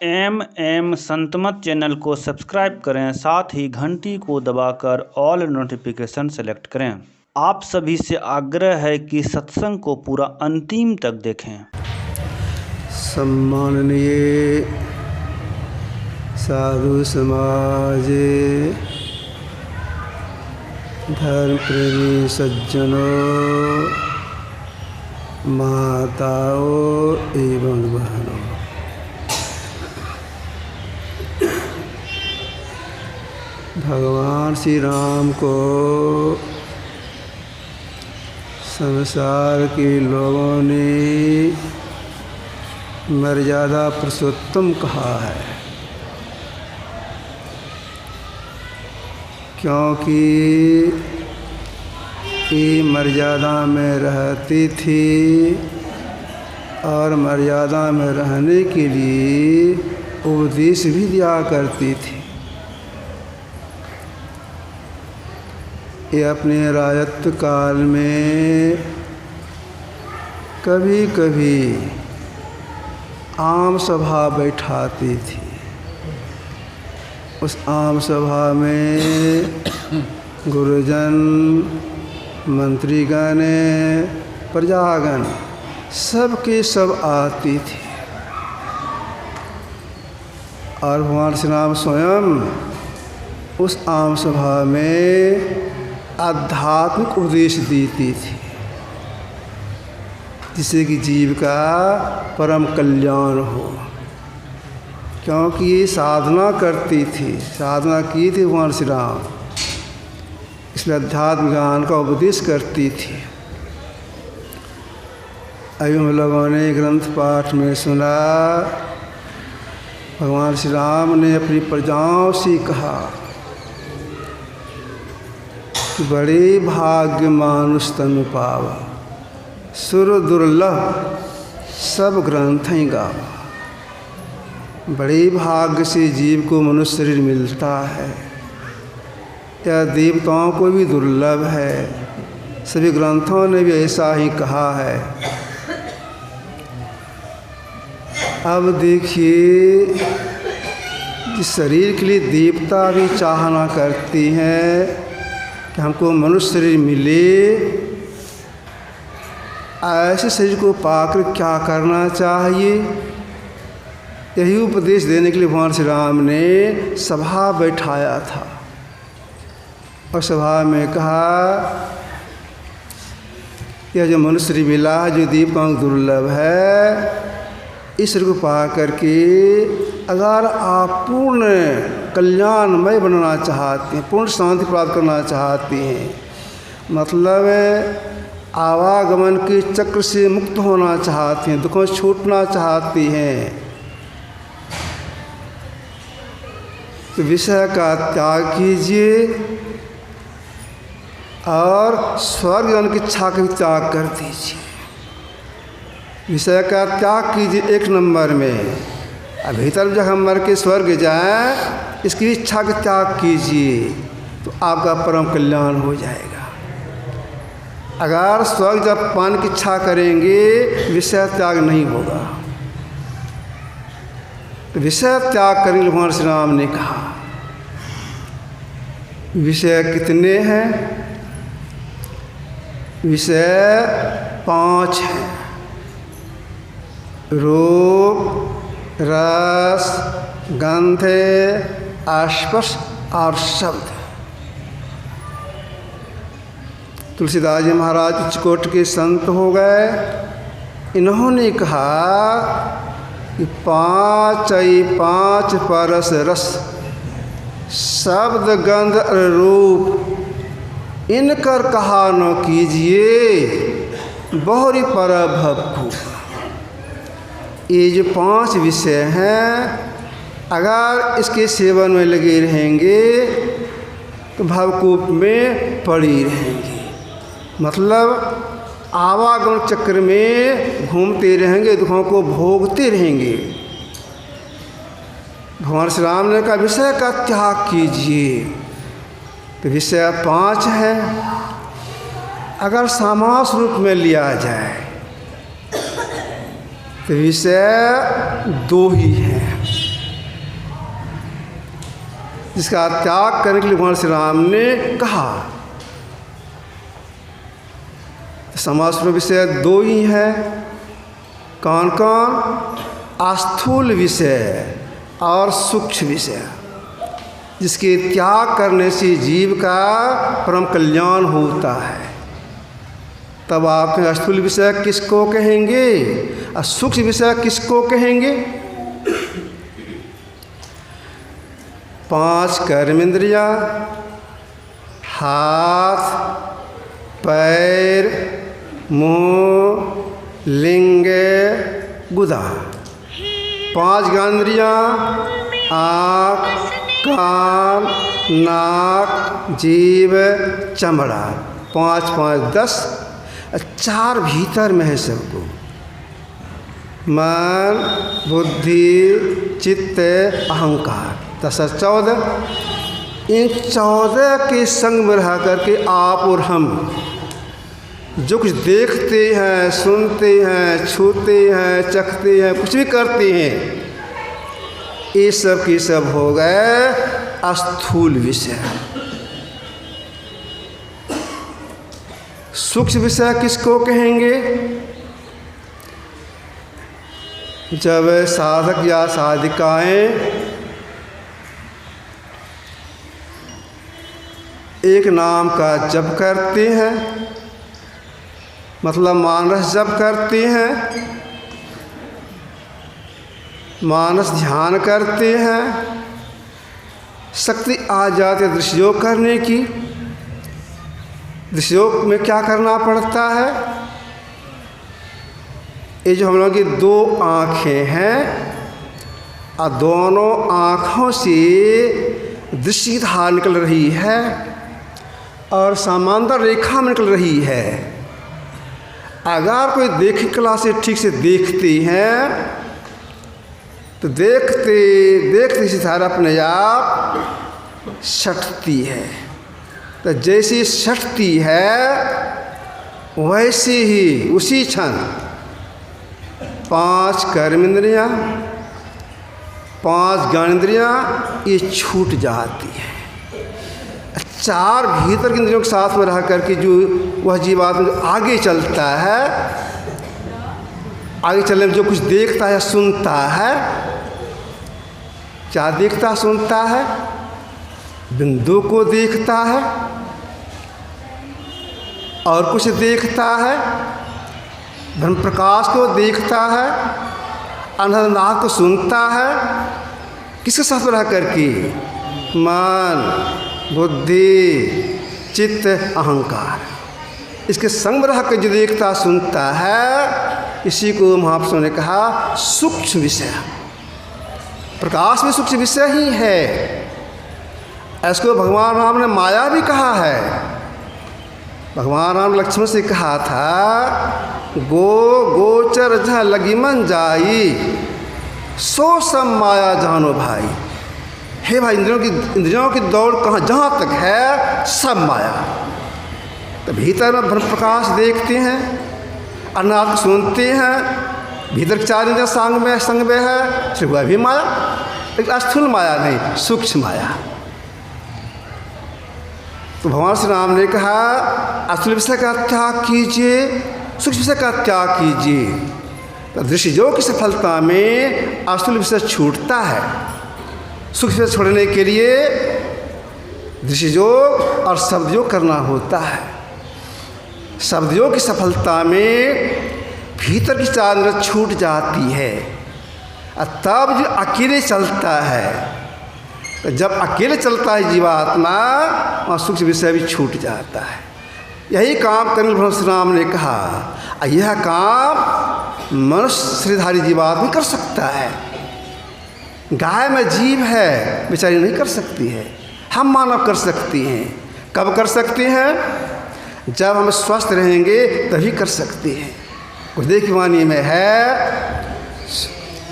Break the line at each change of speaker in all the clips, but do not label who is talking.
Santmat channel को subscribe करें, साथ ही घंटी को दबाकर ऑल नोटिफिकेशन सेलेक्ट करें। आप सभी से आग्रह है कि सत्संग को पूरा अंतिम तक देखें।
सम्माननीय साधु समाज, धर्म प्रेमी सज्जनों, माताओं एवं बहनों, भगवान श्री राम को संसार के लोगों ने मर्यादा पुरुषोत्तम कहा है, क्योंकि ये मर्यादा में रहती थी और मर्यादा में रहने के लिए उपदेश भी दिया करती थी। ये अपने राजत्व काल में कभी कभी आम सभा बैठाती थी। उस आम सभा में गुरुजन, मंत्रीगण, प्रजागण सबके सब आती थी और भगवान श्री राम स्वयं उस आम सभा में आध्यात्मिक उपदेश देती थी, जिससे कि जीव का परम कल्याण हो। क्योंकि ये साधना करती थी, साधना की थी भगवान श्री राम, इसलिए अध्यात्म ज्ञान का उपदेश करती थी। अभी हम लोगों ने ग्रंथ पाठ में सुना, भगवान श्री राम ने अपनी प्रजाओं से कहा कि बड़े भाग्य मानुष तनु पावा, सुर दुर्लभ सब ग्रंथ ही गावा। बड़े भाग्य से जीव को मनुष्य शरीर मिलता है, यह देवताओं को भी दुर्लभ है। सभी ग्रंथों ने भी ऐसा ही कहा है। अब देखिए, जिस शरीर के लिए देवता भी चाहना करती हैं कि हमको मनुष्य शरीर मिले, ऐसे शरीर को पाकर क्या करना चाहिए, यही उपदेश देने के लिए भगवान श्री राम ने सभा बैठाया था। और सभा में कहा, यह जो मनुष्य शरीर मिला है, जो देवताओं दुर्लभ है, इस शरीर को पा करके अगर आप पूर्ण कल्याणमय बनना चाहते हैं, पूर्ण शांति प्राप्त करना चाहते हैं, मतलब आवागमन के चक्र से मुक्त होना चाहते हैं, दुखों से छूटना चाहते हैं, तो विषय का त्याग कीजिए और स्वर्ग जाने की इच्छा का भी त्याग कर दीजिए। विषय का त्याग कीजिए एक नंबर में, अब भीतर जब हम मर के स्वर्ग जाएं, इसकी इच्छा का त्याग कीजिए तो आपका परम कल्याण हो जाएगा। अगर स्वर्ग जब पाने की इच्छा करेंगे, विषय त्याग नहीं होगा, तो विषय त्याग करेंगे। भगवान श्री राम ने कहा, विषय कितने हैं? विषय 5 हैं। रूप, रस, गंध, स्पर्श और शब्द। तुलसीदास जी महाराज उच्चकोटि के संत हो गए। इन्होंने कहा कि 5 परस रस, शब्द, गंध और रूप, इनकर कहा न कीजिए बहुरी पर भवकूप। ये जो 5 विषय हैं, अगर इसके सेवन में लगे रहेंगे तो भवकूप में पड़ी रहेंगे, मतलब आवागमन चक्र में घूमते रहेंगे, दुखों को भोगते रहेंगे। भगवान श्री राम ने कहा, विषय का त्याग कीजिए। तो विषय 5 है। अगर समास रूप में लिया जाए तो विषय 2 ही हैं। जिसका त्याग करने के लिए भगवान श्री राम ने कहा। समाज में विषय दो ही है। कौन कौन? स्थूल विषय और सूक्ष्म विषय, जिसके त्याग करने से जीव का परम कल्याण होता है। तब आप स्थूल विषय किसको कहेंगे और सूक्ष्म विषय किसको कहेंगे? 5 कर्मेंद्रियाँ, हाथ, पैर, मुंह, लिंग, गुदा। 5 ज्ञानेंद्रियाँ, आँख, कान, नाक, जीभ, चमड़ा। 5 5 10। 4 भीतर में है सबको। मन, बुद्धि, चित्त, अहंकार। 10 14। इन 14 के संग में रह करके आप और हम जो कुछ देखते हैं, सुनते हैं, छूते हैं, चखते हैं, कुछ भी करते हैं, ये सब की सब हो गए स्थूल विषय। सूक्ष्म विषय किसको कहेंगे? जब साधक या साधिकाएं एक नाम का जप करते हैं, मतलब मानस जप करते हैं, मानस ध्यान करते हैं, शक्ति आ जाती है दृश्य योग करने की। दृश्य योग में क्या करना पड़ता है? ये जो हम लोगों की 2 आँखें हैं और दोनों आँखों से दृश्य धारा निकल रही है और समांतर रेखा में निकल रही है। अगर कोई देखने कला से ठीक से देखते हैं तो देखते देखते सितारा अपने आप सटती है। तो जैसी सटती है वैसे ही उसी क्षण 5 कर्मेंद्रियाँ, 5 ज्ञानेंद्रियाँ ये छूट जाती है। 4 भीतर के इंद्रियों के साथ में रह करके जो वह जीवात्मा आगे चलता है, आगे चलने में जो कुछ देखता है, सुनता है, क्या देखता सुनता है? बिंदु को देखता है और कुछ देखता है, ब्रह्म प्रकाश को देखता है, अनंतनाथ को सुनता है। किसके साथ रह करके? मन, बुद्धि, चित्त, अहंकार, इसके संग में रह कर जो देखता सुनता है, इसी को महापुरुषों ने कहा सूक्ष्म विषय। प्रकाश में सूक्ष्म विषय ही है। इसको भगवान राम ने माया भी कहा है। भगवान राम लक्ष्मण से कहा था, गोचर जहाँ लगी मन जाई, सो सब माया जानो भाई। हे भाई, इंद्रियों की दौड़ कहाँ जहाँ तक है सब माया। तो भीतर में ब्रह्म प्रकाश देखते हैं, अनाथ सुनते हैं, भीतर 4 इंद्रियाँ संग में है, सिर्फ वह भी माया, एक स्थूल माया नहीं, सूक्ष्म माया। तो भगवान श्री राम ने कहा स्थूल विषय का त्याग कीजिए, सूक्ष्म विषय का त्याग कीजिए। तो दृश्य योग की सफलता में स्थूल विषय छूटता है। सूक्ष्म विषय छोड़ने के लिए दृश्य योग और शब्द योग करना होता है। शब्द योग की सफलता में भीतर की 4 इंद्रियाँ छूट जाती है और तब जो अकेले चलता है, तो जब अकेले चलता है जीवात्मा, और सूक्ष्म विषय भी छूट जाता है। यही काम कर्ण भगवान राम ने कहा। यह काम मनुष्य श्रीधारी जीवात्मा कर सकता है। गाय में जीव है, बेचारी नहीं कर सकती है, हम मानव कर सकती हैं। कब कर सकते हैं? जब हम स्वस्थ रहेंगे तभी कर सकते हैं। गुरुदेव की वाणी में है,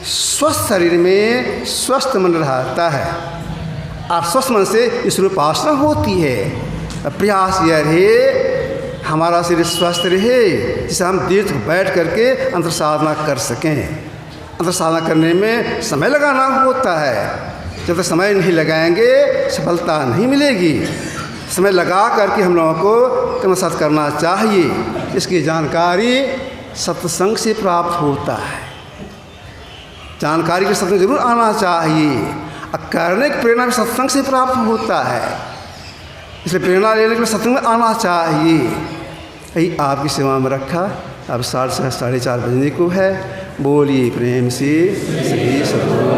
स्वस्थ शरीर में स्वस्थ मन रहता है और स्वस्थ मन से ईश्वर उपासना होती है। प्रयास यह रहे हमारा शरीर स्वस्थ रहे, जिसे हम देर तक बैठ करके अंतर साधना कर सकें। अंतर साधना करने में समय लगाना होता है, जब तक समय नहीं लगाएंगे सफलता नहीं मिलेगी। समय लगा करके हम लोगों को कर्म सत करना चाहिए। इसकी जानकारी सत्संग से प्राप्त होता है। जानकारी के सत्संग जरूर आना चाहिए। और करने की प्रेरणा भी सत्संग से प्राप्त होता है, इसलिए प्रेरणा लेने के लिए सत्संग में आना चाहिए। यही आपकी सेवा में रखा। अब 4:30 बजने को है। बोलिए प्रेम से सभी सद्गुरु